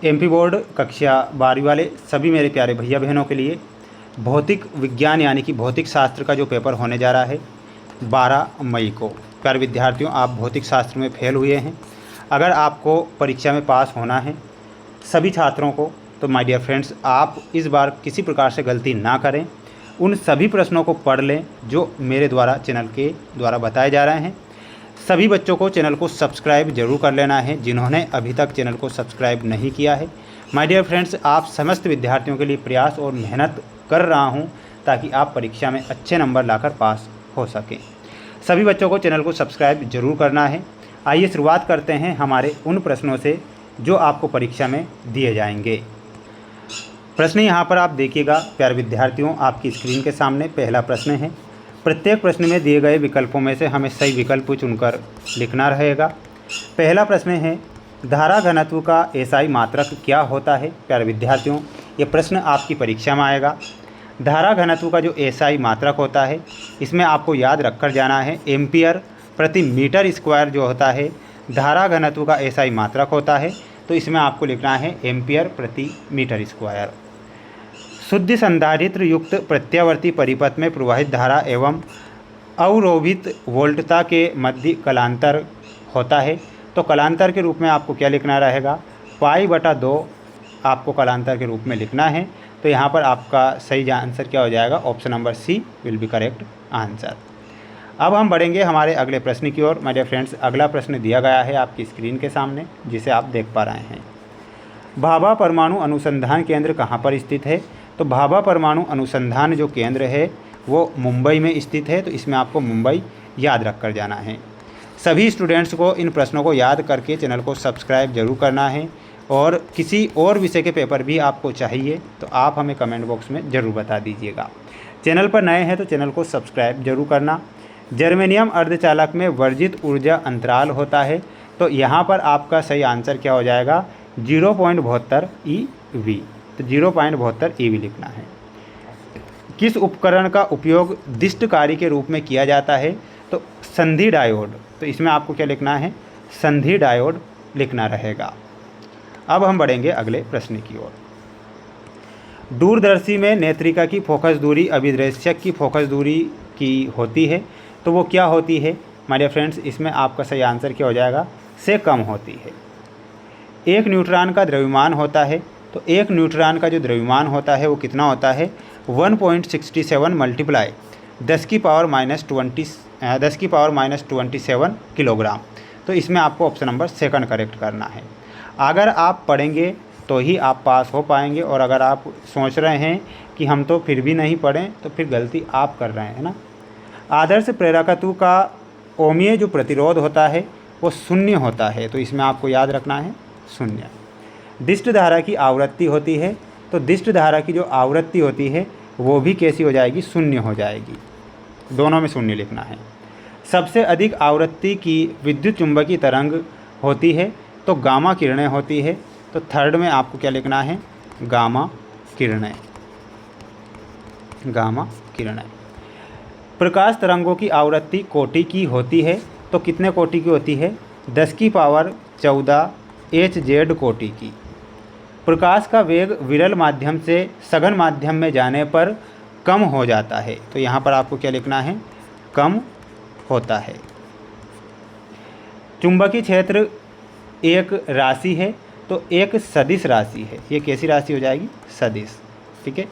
MP board कक्षा 12वीं वाले सभी मेरे प्यारे भैया बहनों के लिए भौतिक विज्ञान यानी कि भौतिक शास्त्र का जो पेपर होने जा रहा है 12 मई को। प्यारे विद्यार्थियों, आप भौतिक शास्त्र में फेल हुए हैं, अगर आपको परीक्षा में पास होना है सभी छात्रों को, तो माय डियर फ्रेंड्स, आप इस बार किसी प्रकार से गलती ना करें। उन सभी प्रश्नों को पढ़ लें जो मेरे द्वारा चैनल के द्वारा बताए जा रहे हैं। सभी बच्चों को चैनल को सब्सक्राइब जरूर कर लेना है जिन्होंने अभी तक चैनल को सब्सक्राइब नहीं किया है। माय डियर फ्रेंड्स, आप समस्त विद्यार्थियों के लिए प्रयास और मेहनत कर रहा हूं ताकि आप परीक्षा में अच्छे नंबर लाकर पास हो सकें। सभी बच्चों को चैनल को सब्सक्राइब जरूर करना है। आइए शुरुआत करते हैं हमारे उन प्रश्नों से जो आपको परीक्षा में दिए जाएंगे। प्रश्न यहाँ पर आप देखिएगा प्यारे विद्यार्थियों, आपकी स्क्रीन के सामने पहला प्रश्न है। प्रत्येक प्रश्न में दिए गए विकल्पों में से हमें सही विकल्प चुनकर लिखना रहेगा। पहला प्रश्न है, धारा घनत्व का एसआई मात्रक क्या होता है। प्यारे विद्यार्थियों, ये प्रश्न आपकी परीक्षा में आएगा। धारा घनत्व का जो एसआई मात्रक होता है इसमें आपको याद रखकर जाना है एम्पियर प्रति मीटर स्क्वायर जो होता है धारा घनत्व का एसआई मात्रक होता है, तो इसमें आपको लिखना है एम्पियर प्रति मीटर स्क्वायर। शुद्ध संधारित्र युक्त प्रत्यावर्ती परिपथ में प्रवाहित धारा एवं अवरोहित वोल्टता के मध्य कलांतर होता है, तो कलांतर के रूप में आपको क्या लिखना रहेगा, पाई/2 आपको कलांतर के रूप में लिखना है। तो यहाँ पर आपका सही आंसर क्या हो जाएगा, option number C will be correct answer. अब हम बढ़ेंगे हमारे अगले प्रश्न की ओर। माय डियर फ्रेंड्स, अगला प्रश्न दिया गया है आपकी स्क्रीन के सामने जिसे आप देख पा रहे हैं। भाभा परमाणु अनुसंधान केंद्र कहाँ पर स्थित है। तो भाभा परमाणु अनुसंधान जो केंद्र है वो मुंबई में स्थित है, तो इसमें आपको मुंबई याद रख कर जाना है। सभी स्टूडेंट्स को इन प्रश्नों को याद करके चैनल को सब्सक्राइब जरूर करना है, और किसी और विषय के पेपर भी आपको चाहिए तो आप हमें कमेंट बॉक्स में ज़रूर बता दीजिएगा। चैनल पर नए हैं तो चैनल को सब्सक्राइब जरूर करना। जर्मेनियम अर्धचालक में वर्जित ऊर्जा अंतराल होता है, तो यहाँ पर आपका सही आंसर क्या हो जाएगा, 0.72 EV। तो 0.72 EV लिखना है। किस उपकरण का उपयोग दिष्टकारी के रूप में किया जाता है। तो संधि डायोड, तो इसमें आपको क्या लिखना है, संधि डायोड लिखना रहेगा। अब हम बढ़ेंगे अगले प्रश्न की ओर। दूरदर्शी में नेत्रिका की फोकस दूरी अभिदृश्यक की फोकस दूरी की होती है, तो वो क्या होती है। माय डियर फ्रेंड्स, इसमें आपका सही आंसर क्या हो जाएगा, से कम होती है। एक न्यूट्रॉन का द्रव्यमान होता है, तो एक न्यूट्रॉन का जो द्रव्यमान होता है वो कितना होता है, 1.67 मल्टीप्लाई 10 की पावर माइनस 27 किलोग्राम। तो इसमें आपको ऑप्शन नंबर सेकंड करेक्ट करना है। अगर आप पढ़ेंगे तो ही आप पास हो पाएंगे, और अगर आप सोच रहे हैं कि हम तो फिर भी नहीं पढ़ें तो फिर गलती आप कर रहे हैं ना। आदर्श प्रेरकत्व का ओमीय जो प्रतिरोध होता है वो 0 होता है, तो इसमें आपको याद रखना है 0। दिष्ट धारा की आवृत्ति होती है, तो दिष्ट धारा की जो आवृत्ति होती है वो भी कैसी हो जाएगी, 0 हो जाएगी। दोनों में 0 लिखना है। सबसे अधिक आवृत्ति की विद्युत चुंबकीय तरंग होती है, तो गामा किरणें होती है, तो थर्ड में आपको क्या लिखना है, गामा किरणें। गामा किरणें। प्रकाश तरंगों की आवृत्ति कोटि की होती है, तो कितने कोटि की होती है, 10 की पावर 14 Hz कोटि की। प्रकाश का वेग विरल माध्यम से सघन माध्यम में जाने पर कम हो जाता है, तो यहाँ पर आपको क्या लिखना है, कम होता है। चुंबकीय क्षेत्र एक राशि है, तो एक सदिश राशि है। ये कैसी राशि हो जाएगी, सदिश। ठीक है।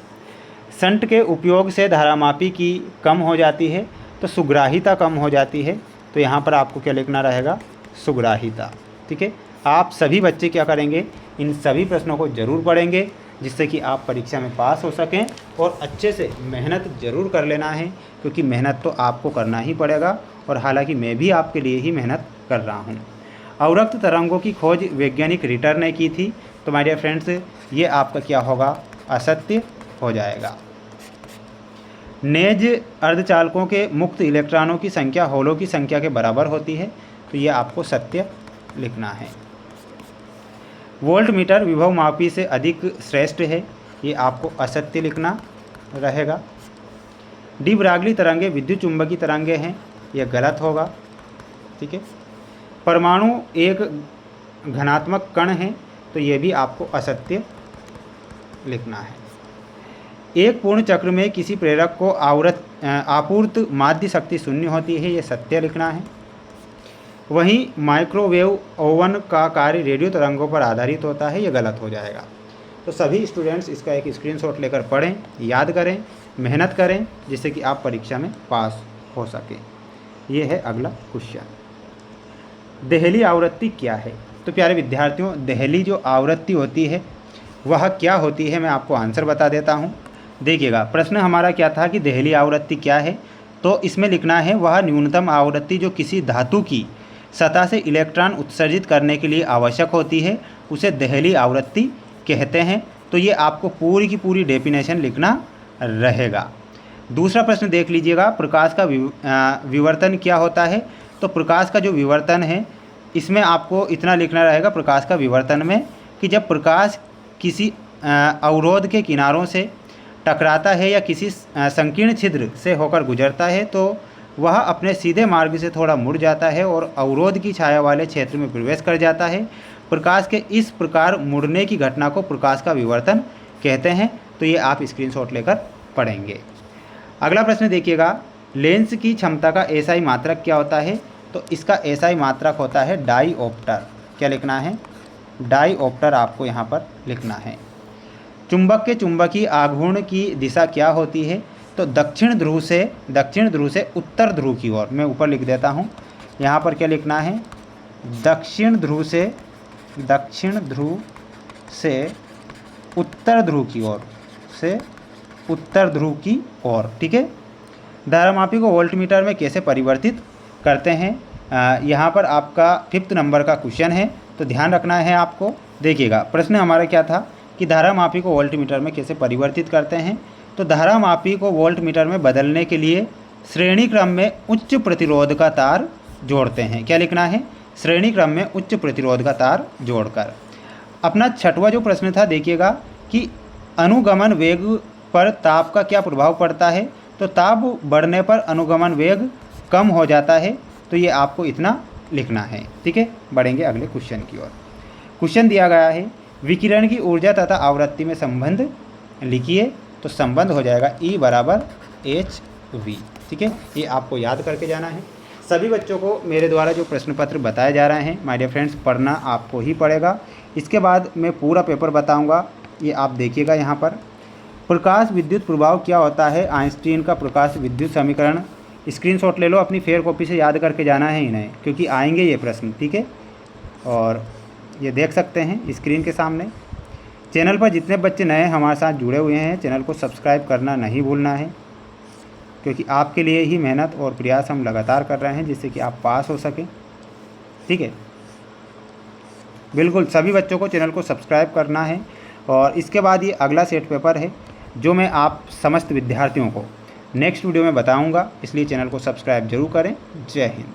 शंट के उपयोग से धारामापी की कम हो जाती है, तो सुग्राहिता कम हो जाती है, तो यहाँ पर आपको क्या लिखना रहेगा, सुग्राहिता। ठीक है। आप सभी बच्चे क्या करेंगे, इन सभी प्रश्नों को ज़रूर पढ़ेंगे जिससे कि आप परीक्षा में पास हो सकें, और अच्छे से मेहनत ज़रूर कर लेना है क्योंकि मेहनत तो आपको करना ही पड़ेगा, और हालांकि मैं भी आपके लिए ही मेहनत कर रहा हूँ। अवरक्त तरंगों की खोज वैज्ञानिक रिटर ने की थी, तो माय डियर फ्रेंड्स ये आपका क्या होगा, असत्य हो जाएगा। नेज अर्धचालकों के मुक्त इलेक्ट्रॉनों की संख्या होलों की संख्या के बराबर होती है, तो ये आपको सत्य लिखना है। वोल्ट मीटर विभव मापी से अधिक श्रेष्ठ है, ये आपको असत्य लिखना रहेगा। डी ब्रागली तरंगे विद्युत चुंबकीय तरंगे हैं, यह गलत होगा। ठीक है। परमाणु एक घनात्मक कण है, तो तो ये भी आपको असत्य लिखना है। एक पूर्ण चक्र में किसी प्रेरक को आपूर्त माध्य शक्ति शून्य होती है, ये सत्य लिखना है। वहीं माइक्रोवेव ओवन का कार्य रेडियो तरंगों पर आधारित होता है, ये गलत हो जाएगा। तो सभी स्टूडेंट्स इसका एक स्क्रीनशॉट लेकर पढ़ें, याद करें, मेहनत करें, जिससे कि आप परीक्षा में पास हो सके। ये है अगला क्वेश्चन। देहली आवृत्ति क्या है? तो प्यारे विद्यार्थियों, देहली जो आवृत्ति होती है वह क्या होती है, मैं आपको आंसर बता देता हूँ। देखिएगा, प्रश्न हमारा क्या था कि देहली आवृत्ति क्या है, तो इसमें लिखना है वह न्यूनतम आवृत्ति जो किसी धातु की सतह से इलेक्ट्रॉन उत्सर्जित करने के लिए आवश्यक होती है, उसे देहली आवृत्ति कहते हैं। तो ये आपको पूरी की पूरी डेफिनेशन लिखना रहेगा। दूसरा प्रश्न देख लीजिएगा, प्रकाश का विवर्तन क्या होता है? तो प्रकाश का जो विवर्तन है, इसमें आपको इतना लिखना रहेगा प्रकाश का विवर्तन में कि जब प्रकाश किसी अवरोध के किनारों से टकराता है या किसी संकीर्ण छिद्र से होकर गुजरता है तो वह अपने सीधे मार्ग से थोड़ा मुड़ जाता है और अवरोध की छाया वाले क्षेत्र में प्रवेश कर जाता है। प्रकाश के इस प्रकार मुड़ने की घटना को प्रकाश का विवर्तन कहते हैं। तो ये आप स्क्रीनशॉट लेकर पढ़ेंगे। अगला प्रश्न देखिएगा, लेंस की क्षमता का एसआई मात्रक क्या होता है? तो इसका एसआई मात्रक होता है डाईऑप्टर। क्या लिखना है? डाईऑप्टर आपको यहाँ पर लिखना है। चुंबक के चुंबकीय आघूर्ण की दिशा क्या होती है? तो दक्षिण ध्रुव से उत्तर ध्रुव की ओर। मैं ऊपर लिख देता हूँ, यहाँ पर क्या लिखना है? दक्षिण ध्रुव से उत्तर ध्रुव की ओर। ठीक है। धारामापी को वोल्टमीटर में कैसे परिवर्तित करते हैं? यहाँ पर आपका 5th नंबर का क्वेश्चन है, तो ध्यान रखना है आपको। देखिएगा, प्रश्न हमारा क्या था कि धारामापी को वोल्टमीटर में कैसे परिवर्तित करते हैं। तो धारामापी को वोल्टमीटर में बदलने के लिए श्रेणी क्रम में उच्च प्रतिरोध का तार जोड़ते हैं। क्या लिखना है? श्रेणी क्रम में उच्च प्रतिरोध का तार जोड़कर। अपना 6वां जो प्रश्न था, देखिएगा कि अनुगमन वेग पर ताप का क्या प्रभाव पड़ता है? तो ताप बढ़ने पर अनुगमन वेग कम हो जाता है। तो ये आपको इतना लिखना है। ठीक है, बढ़ेंगे अगले क्वेश्चन की ओर। क्वेश्चन दिया गया है, विकिरण की ऊर्जा तथा आवृत्ति में संबंध लिखिए। तो संबंध हो जाएगा E बराबर hv। ठीक है, ये आपको याद करके जाना है। सभी बच्चों को मेरे द्वारा जो प्रश्न पत्र बताए जा रहे हैं माय डियर फ्रेंड्स, पढ़ना आपको ही पड़ेगा। इसके बाद मैं पूरा पेपर बताऊंगा, ये आप देखिएगा। यहाँ पर प्रकाश विद्युत प्रभाव क्या होता है? आइंस्टीन का प्रकाश विद्युत समीकरण। स्क्रीनशॉट ले लो, अपनी फेयर कॉपी से याद करके जाना है इन्हें, क्योंकि आएंगे ये प्रश्न। ठीक है, और ये देख सकते हैं स्क्रीन के सामने। चैनल पर जितने बच्चे नए हमारे साथ जुड़े हुए हैं, चैनल को सब्सक्राइब करना नहीं भूलना है, क्योंकि आपके लिए ही मेहनत और प्रयास हम लगातार कर रहे हैं, जिससे कि आप पास हो सकें। ठीक है, बिल्कुल सभी बच्चों को चैनल को सब्सक्राइब करना है। और इसके बाद ये अगला सेट पेपर है जो मैं आप समस्त विद्यार्थियों को नेक्स्ट वीडियो में बताऊंगा, इसलिए चैनल को सब्सक्राइब जरूर करें। जय हिंद।